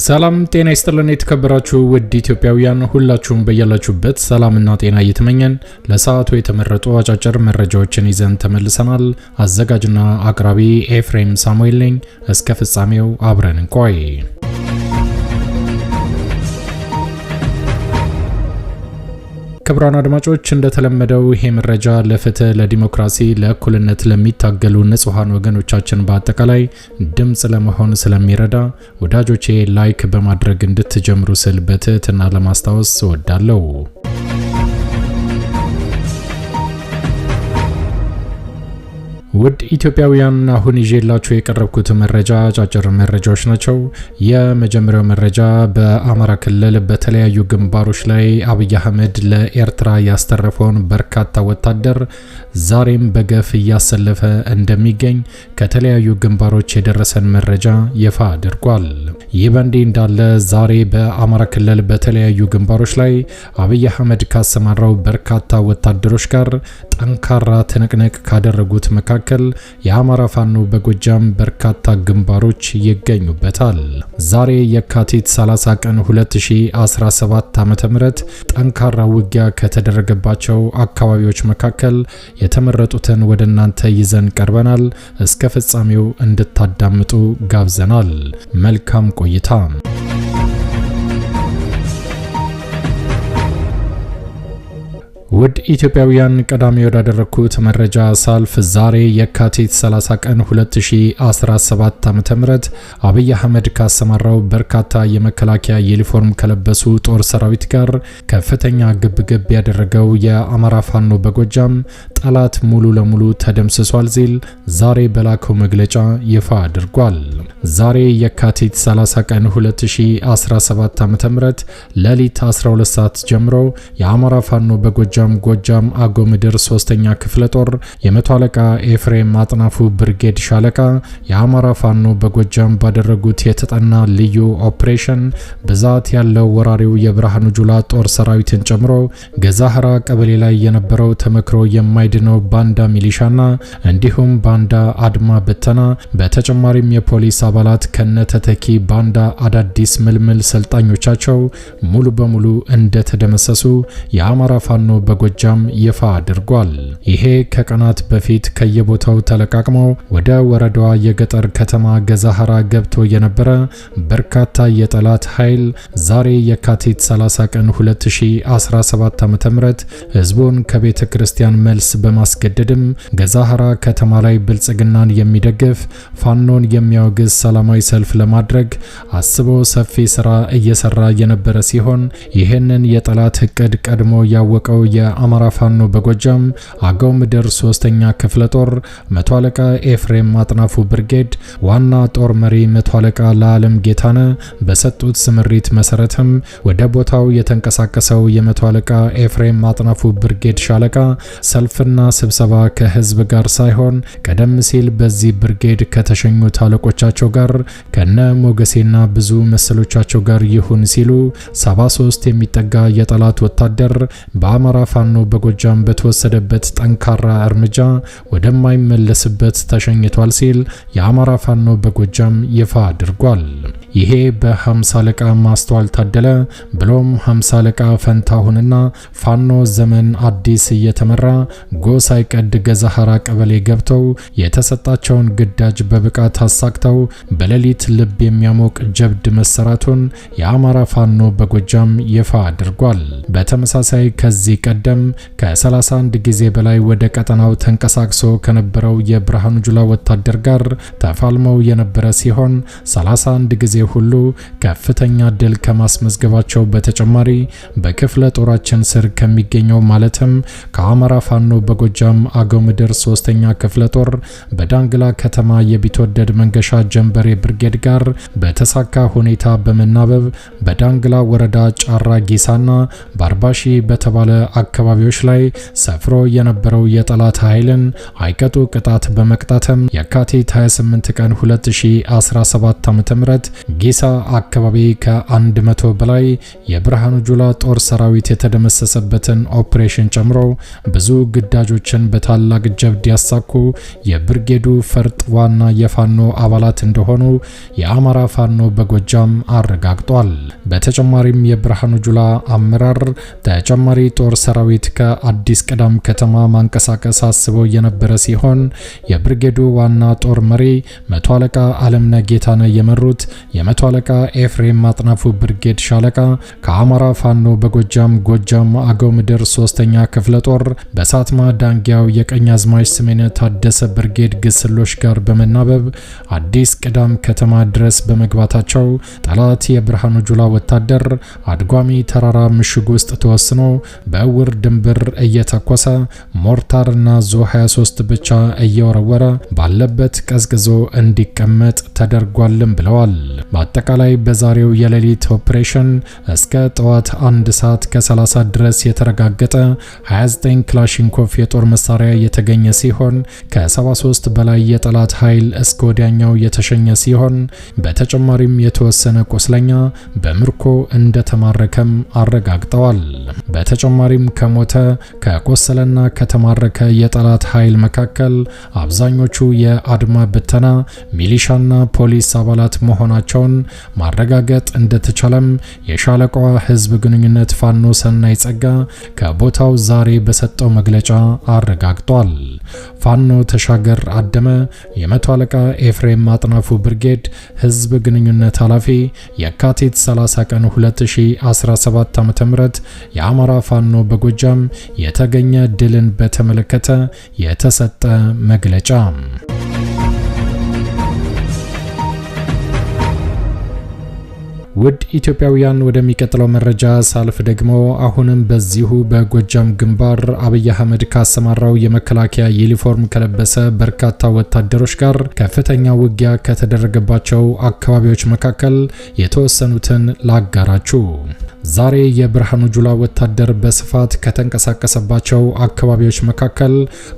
ሰላም ጤና ይስጥልን የተከበራችሁ ውድ ኢትዮጵያውያን ሁላችሁም በያላችሁበት ሰላምና ጤና እየተመኘን ለሰዓቱ የተመረጡ አጫጭር መረጃዎችን ይዘን ተመልሰናል። አዘጋጅና አቅራቢ ኤፍሬም ሳሙኤል ነኝ። እስከ ፍጻሜው አብረን እንቆይ። ክቡራን አድማጮች እንደተለመደው ይሄ መረጃ ለፍትህ፣ ለዲሞክራሲ፣ ለእኩልነት ለሚታገሉ ንጹሃን ወገኖቻችን በአጠቃላይ ድምጽ ለመሆን ስለሚረዳ ወዳጆቼ ላይክ በማድረግ እንድትጀምሩ ስል በትህትና ለማስታወስ እወዳለሁ። ውድ ኢትዮጵያውያን አሁን ይዤላችሁ የቀረብኩት መረጃ አጫጭር መረጃዎች ናቸው። የመጀመሪያው መረጃ በአማራ ክልል በተለያዩ ግንባሮች ላይ አብይ አህመድ ለኤርትራ ያስተረፈውን በርካታ ወታደር ዛሬም በገፍ እያሰለፈ እንደሚገኝ ከተለያዩ ግንባሮች የደረሰን መረጃ ይፋ አድርጓል። ይህ በእንዲህ እንዳለ ዛሬ በአማራ ክልል በተለያዩ ግንባሮች ላይ አብይ አህመድ ካሰማራው በርካታ ወታደሮች ጋር ጠንካራ ትንቅንቅ ካደረጉት መካከል የአማራ ፋኖ በጎጃም በርካታ ግንባሮች ይገኙበታል። ዛሬ የካቲት 30 ቀን 2017 ዓ.ም ጠንካራ ውጊያ ከተደረገባቸው አካባቢዎች መካከል የተመረጡትን ወደ እናንተ ይዘን ቀርበናል። እስከ ፍጻሜው እንድታዳምጡ ጋብዘናል። መልካም ቆይታ። ውድ ኢትዮጵያውያን ቀዳሚ ወዳደረኩት መረጃ ሳልፍ ዛሬ የካቲት 30 ቀን 2017 ዓ.ም አብይ አህመድ ካሰማራው በርካታ የመከላከያ ዩኒፎርም ከለበሱ ጦር ሰራዊት ጋር ከፍተኛ ግብግብ ያደረገው የአማራ ፋኖ በጎጃም ጠላት ሙሉ ለሙሉ ተደምስሷል ሲል ዛሬ በላከው መግለጫ ይፋ አድርጓል። ዛሬ የካቲት 30 ቀን 2017 ዓ.ም ሌሊት 12 ሰዓት ጀምሮ የአማራ ፋኖ በጎጃም ጎጃም አገው ምድር 3ኛ ክፍለ ጦር የመቶ አለቃ ኤፍሬም አጥናፉ ብርጌድ ሻለቃ የአማራ ፋኖ በጎጃም ባደረጉት የተጠና ልዩ ኦፕሬሽን ብዛት ያለው ወራሪው የብርሃኑ ጁላ ጦር ሰራዊትን ጨምሮ ገዛህራ ቀበሌ ላይ የነበረው ተመክሮ የማይድነው ባንዳ ሚሊሻና እንዲሁም ባንዳ አድማ በተና በተጨማሪም የፖሊስ አባላት ከነተተኪ ባንዳ አዳዲስ ምልምል ሰልጣኞቻቸው ሙሉ በሙሉ እንደተደመሰሱ የአማራ ፋኖ በጎጃም ይፋ አድርጓል። ይሄ ከቀናት በፊት ከየቦታው ተለቃቅመው ወደ ወረዳዋ የገጠር ከተማ ገዛህራ ገብቶ የነበረ በርካታ የጠላት ኃይል ዛሬ የካቲት 30 ቀን 2017 ዓ.ም ህዝቡን ከቤተ ክርስቲያን መልስ በማስገደድም ገዛህራ ከተማ ላይ ብልጽግናን የሚደግፍ ፋኖን የሚያወግዝ ሰላማዊ ሰልፍ ለማድረግ አስቦ ሰፊ ስራ እየሰራ የነበረ ሲሆን ይህንን የጠላት እቅድ ቀድሞ ያወቀው የአማራ ፋኖ በጎጃም አገው ምድር 3ኛ ክፍለ ጦር መቶ አለቃ ኤፍሬም አጥናፉ ብርጌድ ዋና ጦር መሪ መቶ አለቃ ለዓለም ጌታነ በሰጡት ስምሪት መሰረትም ወደ ቦታው የተንቀሳቀሰው የመቶ አለቃ ኤፍሬም አጥናፉ ብርጌድ ሻለቃ ሰልፍና ስብሰባ ከህዝብ ጋር ሳይሆን ቀደም ሲል በዚህ ብርጌድ ከተሸኙት አለቆቻቸው ጋር ከነ ሞገሴና ብዙ መሰሎቻቸው ጋር ይሁን ሲሉ 73 የሚጠጋ የጠላት ወታደር በአማራ ፋኖ በጎጃም በተወሰደበት ጠንካራ እርምጃ ወደማይመለስበት ተሸኝቷል ሲል የአማራ ፋኖ በጎጃም ይፋ አድርጓል። ይሄ በ50 አለቃ ማስተዋል ታደለ ብሎም 50 አለቃ ፈንታሁንና ፋኖ ዘመን አዲስ እየተመራ ጎሳይ ቀድ ገዛህራ ቀበሌ ገብተው የተሰጣቸውን ግዳጅ በብቃት አሳክተው በሌሊት ልብ የሚያሞቅ ጀብድ መሰራቱን የአማራ ፋኖ በጎጃም ይፋ አድርጓል። በተመሳሳይ ከዚህ ቀደም ከ31 ጊዜ በላይ ወደ ቀጠናው ተንቀሳቅሶ ከነበረው የብርሃኑ ጁላ ወታደር ጋር ተፋልመው የነበረ ሲሆን 31 ጊዜ ሁሉ ከፍተኛ ድል ከማስመዝገባቸው በተጨማሪ በክፍለ ጦራችን ስር ከሚገኘው ማለትም ከአማራ ፋኖ በጎጃም አገው ምድር 3ኛ ክፍለ ጦር በዳንግላ ከተማ የቢትወደድ መንገሻ ጀንበሬ ብርጌድ ጋር በተሳካ ሁኔታ በመናበብ በዳንግላ ወረዳ ጫራ ጊሳና በአርባሺ በተባለ አካባቢዎች ላይ ሰፍሮ የነበረው የጠላት ኃይልን አይቀጡ ቅጣት በመቅጣትም የካቲት 28 ቀን 2017 ዓ.ም ጊሳ አካባቢ ከ100 በላይ የብርሃኑ ጁላ ጦር ሰራዊት የተደመሰሰበትን ኦፕሬሽን ጨምሮ ብዙ ግዳጆችን በታላቅ ጀብድ ያሳኩ የብርጌዱ ፈርጥ ዋና የፋኖ አባላት እንደሆኑ የአማራ ፋኖ በጎጃም አረጋግጧል። በተጨማሪም የብርሃኑ ጁላ አመራር ተጨማሪ ጦር ሰራዊት ከአዲስ ቅዳም ከተማ ማንቀሳቀስ አስበው የነበረ ሲሆን የብርጌዱ ዋና ጦር መሪ መቶ አለቃ አለምነህ ጌታነህ የመሩት የመቶ አለቃ ኤፍሬም ማጥናፉ ብርጌድ ሻለቃ ከአማራ ፋኖ በጎጃም ጎጃም አገው ምድር 3ኛ ክፍለ ጦር በሳትማ ዳንጊያው የቀኛዝማች ስሜነ ታደሰ ብርጌድ ግስሎች ጋር በመናበብ አዲስ ቅዳም ከተማ ድረስ በመግባታቸው ጠላት የብርሃኑ ጁላ ወታደር አድጓሚ ተራራ ምሽግ ውስጥ ተወስኖ በእውር ድንብር እየተኮሰ ሞርታርና ዙ 23 ብቻ እየወረወረ ባለበት ቀዝቅዞ እንዲቀመጥ ተደርጓልም ብለዋል። በአጠቃላይ በዛሬው የሌሊት ኦፕሬሽን እስከ ጠዋት 1 ሰዓት ከ30 ድረስ የተረጋገጠ 29 ክላሽንኮቭ የጦር መሳሪያ የተገኘ ሲሆን ከ73 በላይ የጠላት ኃይል እስከ ወዲያኛው የተሸኘ ሲሆን በተጨማሪም የተወሰነ ቁስለኛ በምርኮ እንደተማረከም አረጋግጠዋል። በተጨማሪም ከሞተ ከቆሰለና ከተማረከ የጠላት ኃይል መካከል አብዛኞቹ የአድማ ብተና ሚሊሻና ፖሊስ አባላት መሆናቸውን ማረጋገጥ እንደተቻለም የሻለቃዋ ህዝብ ግንኙነት ፋኖ ሰናይ ጸጋ ከቦታው ዛሬ በሰጠው መግለጫ አረጋግጧል። ፋኖ ተሻገር አደመ የመቶ አለቃ ኤፍሬም ማጥናፉ ብርጌድ ህዝብ ግንኙነት ኃላፊ የካቲት 30 ቀን 2017 ዓ.ም የአማራ ፋኖ በጎጃም የተገኘ ድልን በተመለከተ የተሰጠ መግለጫ። ውድ ኢትዮጵያውያን ወደሚቀጥለው መረጃ ሳልፍ ደግሞ አሁንም በዚሁ በጎጃም ግንባር አብይ አህመድ ካሰማራው የመከላከያ ዩኒፎርም ከለበሰ በርካታ ወታደሮች ጋር ከፍተኛ ውጊያ ከተደረገባቸው አካባቢዎች መካከል የተወሰኑትን ላጋራችሁ። ዛሬ የብርሃኑ ጁላ ወታደር በስፋት ከተንቀሳቀሰባቸው አካባቢዎች መካከል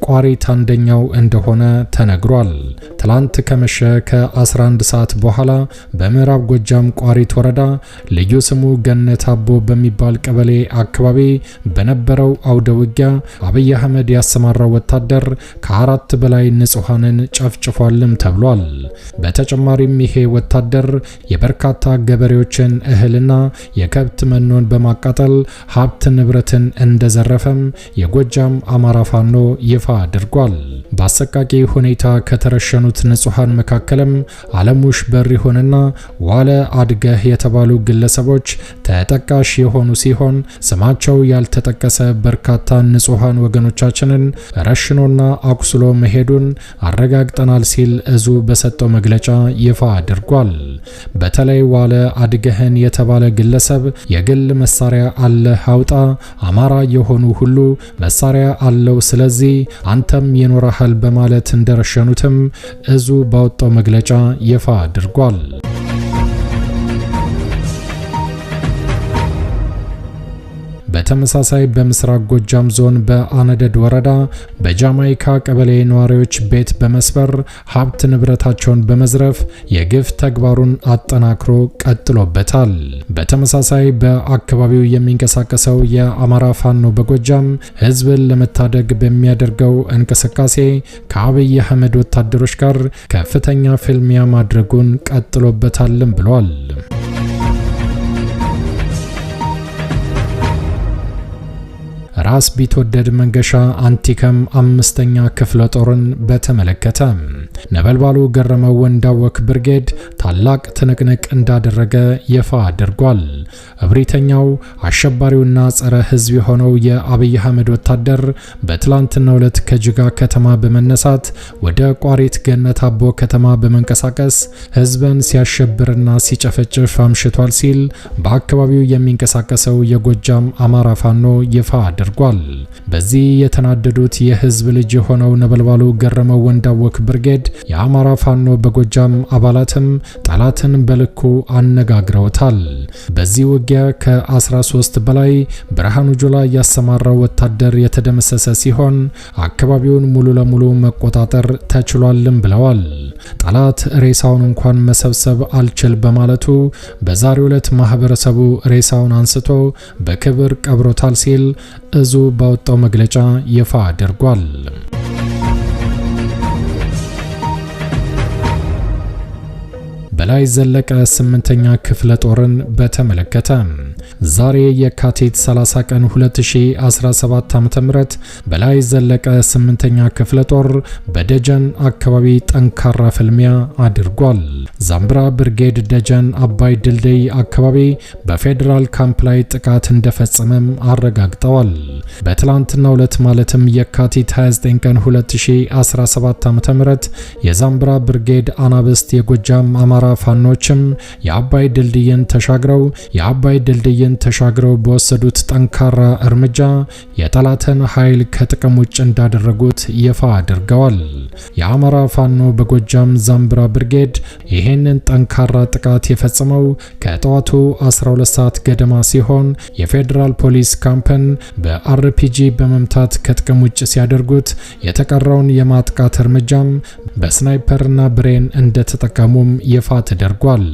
ቋሪት አንደኛው እንደሆነ ተነግሯል። ትላንት ከመሸ ከ11 ሰዓት በኋላ በምዕራብ ጎጃም ቋሪት ወረዳ ልዩ ስሙ ገነት አቦ በሚባል ቀበሌ አካባቢ በነበረው አውደ ውጊያ አብይ አህመድ ያሰማራው ወታደር ከ4 በላይ ንጹሃንን ጨፍጭፏልም ተብሏል። በተጨማሪም ይሄ ወታደር የበርካታ ገበሬዎችን እህልና የከብት መኖን በማቃጠል ሀብት ንብረትን እንደዘረፈም የጎጃም አማራ ፋኖ ይፋ አድርጓል። በአሰቃቂ ሁኔታ ከተረሸኑት ንጹሃን መካከልም አለሙሽ በሪሆንና ዋለ አድገህ የተባሉ ግለሰቦች ተጠቃሽ የሆኑ ሲሆን ስማቸው ያልተጠቀሰ በርካታ ንጹሃን ወገኖቻችንን ረሽኖና አቁስሎ መሄዱን አረጋግጠናል ሲል እዙ በሰጠው መግለጫ ይፋ አድርጓል። በተለይ ዋለ አድገህን የተባለ ግለሰብ የግል መሳሪያ አለ አውጣ፣ አማራ የሆኑ ሁሉ መሳሪያ አለው፣ ስለዚህ አንተም ይኖርሃል በማለት እንደረሸኑትም እዙ ባወጣው መግለጫ ይፋ አድርጓል። በተመሳሳይ በምስራቅ ጎጃም ዞን በአነደድ ወረዳ በጃማይካ ቀበሌ ነዋሪዎች ቤት በመስበር ሀብት ንብረታቸውን በመዝረፍ የግፍ ተግባሩን አጠናክሮ ቀጥሎበታል። በተመሳሳይ በአካባቢው የሚንቀሳቀሰው የአማራ ፋኖ በጎጃም ህዝብን ለመታደግ በሚያደርገው እንቅስቃሴ ከአብይ አህመድ ወታደሮች ጋር ከፍተኛ ፍልሚያ ማድረጉን ቀጥሎበታልም ብሏል። ራስ ቢትወደድ መንገሻ አንቲከም 5ኛ ክፍለ ጦርን በተመለከተ ነበልባሉ ገረመው ወንዳወክ ብርጌድ ታላቅ ትንቅንቅ እንዳደረገ ይፋ አድርጓል። እብሪተኛው አሸባሪውና ጸረ ህዝብ የሆነው የአብይ አህመድ ወታደር በትላንትናው ዕለት ከጅጋ ከተማ በመነሳት ወደ ቋሪት ገነት አቦ ከተማ በመንቀሳቀስ ህዝብን ሲያሸብርና ሲጨፈጭፍ አምሽቷል ሲል በአካባቢው የሚንቀሳቀሰው የጎጃም አማራ ፋኖ ይፋ አድርጓል። በዚህ የተናደዱት የህዝብ ልጅ የሆነው ነበልባሉ ገረመው ወንዳወክ ብርጌድ የአማራ ፋኖ በጎጃም አባላትም ጠላትን በልኩ አነጋግረውታል። በዚህ ውጊያ ከ13 በላይ ብርሃኑ ጁላ ያሰማራው ወታደር የተደመሰሰ ሲሆን አካባቢውን ሙሉ ለሙሉ መቆጣጠር ተችሏልም ብለዋል። ጠላት ሬሳውን እንኳን መሰብሰብ አልችል በማለቱ በዛሬው ዕለት ማህበረሰቡ ሬሳውን አንስቶ በክብር ቀብሮታል ሲል እዙ ባወጣው መግለጫ ይፋ አድርጓል። በላይ ዘለቀ 8ኛ ክፍለ ጦርን በተመለከተ ዛሬ የካቲት 30 ቀን 2017 ዓ.ም በላይ ዘለቀ 8ኛ ክፍለ ጦር በደጀን አካባቢ ጠንካራ ፍልሚያ አድርጓል። ዛምብራ ብርጌድ ደጀን አባይ ድልድይ አካባቢ በፌዴራል ካምፕ ላይ ጥቃት እንደፈጸመም አረጋግጠዋል። በትላንትናው ዕለት ማለትም የካቲት 29 ቀን 2017 ዓ.ም የዛምብራ ብርጌድ አናብስት የጎጃም አማራ ፋኖችም የአባይ ድልድይን ተሻግረው በወሰዱት ጠንካራ እርምጃ የጠላትን ኃይል ከጥቅም ውጭ እንዳደረጉት ይፋ አድርገዋል። የአማራ ፋኖ በጎጃም ዛምብራ ብርጌድ ይህንን ጠንካራ ጥቃት የፈጸመው ከጠዋቱ 12 ሰዓት ገደማ ሲሆን የፌዴራል ፖሊስ ካምፕን በአርፒጂ በመምታት ከጥቅም ውጭ ሲያደርጉት የተቀረውን የማጥቃት እርምጃም በስናይፐርና ብሬን እንደተጠቀሙም ይፋ ተደርጓል።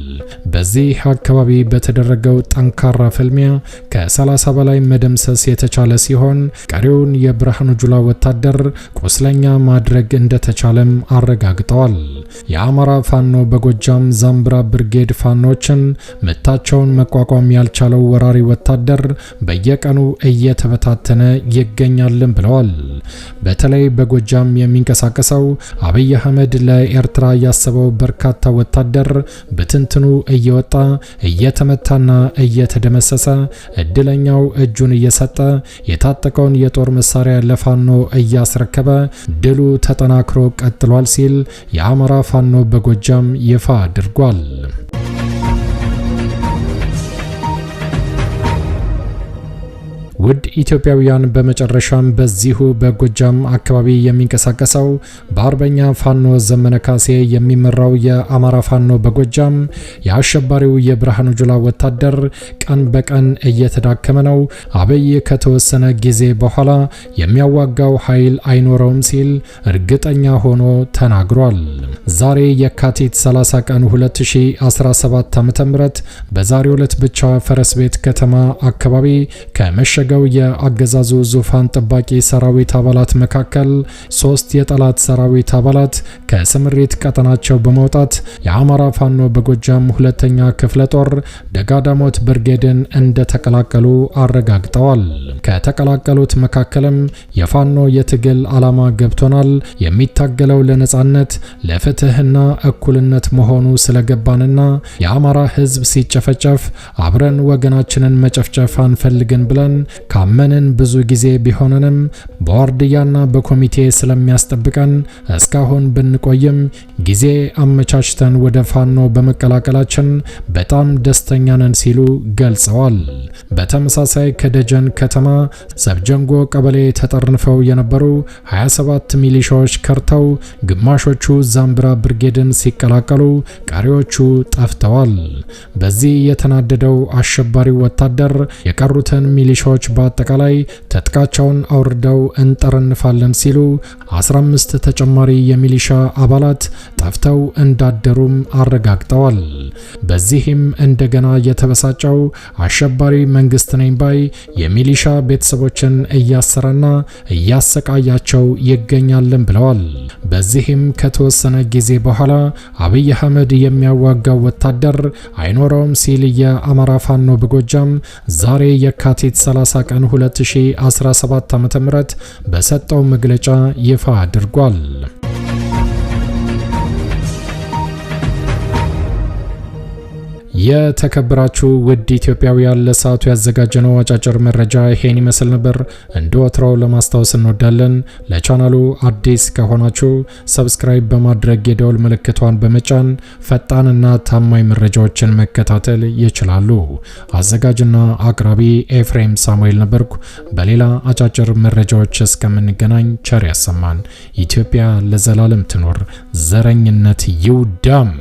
በዚህ አካባቢ በተደረገው ጠንካራ ፍልሚያ ከ30 በላይ መደምሰስ የተቻለ ሲሆን ቀሪውን የብርሃኑ ጁላ ወታደር ቁስለኛ ማድረግ እንደተቻለም አረጋግጠዋል። የአማራ ፋኖ በጎጃም ዛምብራ ብርጌድ ፋኖችን ምታቸውን መቋቋም ያልቻለው ወራሪ ወታደር በየቀኑ እየተበታተነ ይገኛልም ብለዋል። በተለይ በጎጃም የሚንቀሳቀሰው አብይ አህመድ ለኤርትራ ያሰበው በርካታ ወታደር በትንትኑ እየወጣ እየተመታና እየተደመሰሰ እድለኛው እጁን እየሰጠ የታጠቀውን የጦር መሳሪያ ለፋኖ እያስረከበ ድሉ ተጠናክሮ ቀጥሏል ሲል የአማራ ፋኖ በጎጃም ይፋ አድርጓል። ውድ ኢትዮጵያውያን በመጨረሻም በዚሁ በጎጃም አካባቢ የሚንቀሳቀሰው በአርበኛ ፋኖ ዘመነ ካሴ የሚመራው የአማራ ፋኖ በጎጃም የአሸባሪው የብርሃኑ ጁላ ወታደር ቀን በቀን እየተዳከመ ነው፣ አብይ ከተወሰነ ጊዜ በኋላ የሚያዋጋው ኃይል አይኖረውም ሲል እርግጠኛ ሆኖ ተናግሯል። ዛሬ የካቲት 30 ቀን 2017 ዓ.ም በዛሬው ዕለት ብቻ ፈረስ ቤት ከተማ አካባቢ ከመሸገው የአገዛዙ ዙፋን ጠባቂ ሰራዊት አባላት መካከል 3 የጠላት ሰራዊት አባላት ከስምሪት ቀጠናቸው በመውጣት የአማራ ፋኖ በጎጃም 2ኛ ክፍለ ጦር ደጋዳሞት ብርጌድን እንደተቀላቀሉ አረጋግጠዋል። ከተቀላቀሉት መካከልም የፋኖ የትግል ዓላማ ገብቶናል፣ የሚታገለው ለነጻነት ለፍትህና እኩልነት መሆኑ ስለገባንና የአማራ ሕዝብ ሲጨፈጨፍ አብረን ወገናችንን መጨፍጨፍ አንፈልግን ብለን ካመንን ብዙ ጊዜ ቢሆንንም በዋርድያና በኮሚቴ ስለሚያስጠብቀን እስካሁን ብንቆይም ጊዜ አመቻችተን ወደ ፋኖ በመቀላቀላችን በጣም ደስተኛ ነን ሲሉ ገልጸዋል። በተመሳሳይ ከደጀን ከተማ ሰብጀንጎ ቀበሌ ተጠርንፈው የነበሩ 27 ሚሊሻዎች ከርተው ግማሾቹ ዛምብራ ብርጌድን ሲቀላቀሉ ቀሪዎቹ ጠፍተዋል። በዚህ የተናደደው አሸባሪው ወታደር የቀሩትን ሚሊሻዎች በአጠቃላይ ትጥቃቸውን አውርደው እንጠረንፋለን ሲሉ 15 ተጨማሪ የሚሊሻ አባላት ጠፍተው እንዳደሩም አረጋግጠዋል። በዚህም እንደገና የተበሳጨው አሸባሪ መንግስት ነኝ ባይ የሚሊሻ ቤተሰቦችን እያሰረና እያሰቃያቸው ይገኛልን ብለዋል። በዚህም ከተወሰነ ጊዜ በኋላ አብይ አህመድ የሚያዋጋው ወታደር አይኖረውም ሲል የአማራ ፋኖ በጎጃም ዛሬ የካቲት 30 ቀን 2017 ዓ.ም በሰጠው መግለጫ ይፋ አድርጓል። የተከበራችሁ ውድ ኢትዮጵያውያን ለሰዓቱ ያዘጋጀነው አጫጭር መረጃ ይሄን ይመስል ነበር። እንደ ወትሮው ለማስታወስ እንወዳለን ለቻናሉ አዲስ ከሆናችሁ ሰብስክራይብ በማድረግ የደወል ምልክቷን በመጫን ፈጣንና ታማኝ መረጃዎችን መከታተል ይችላሉ። አዘጋጅና አቅራቢ ኤፍሬም ሳሙኤል ነበርኩ። በሌላ አጫጭር መረጃዎች እስከምንገናኝ ቸር ያሰማን። ኢትዮጵያ ለዘላለም ትኖር። ዘረኝነት ይውደም።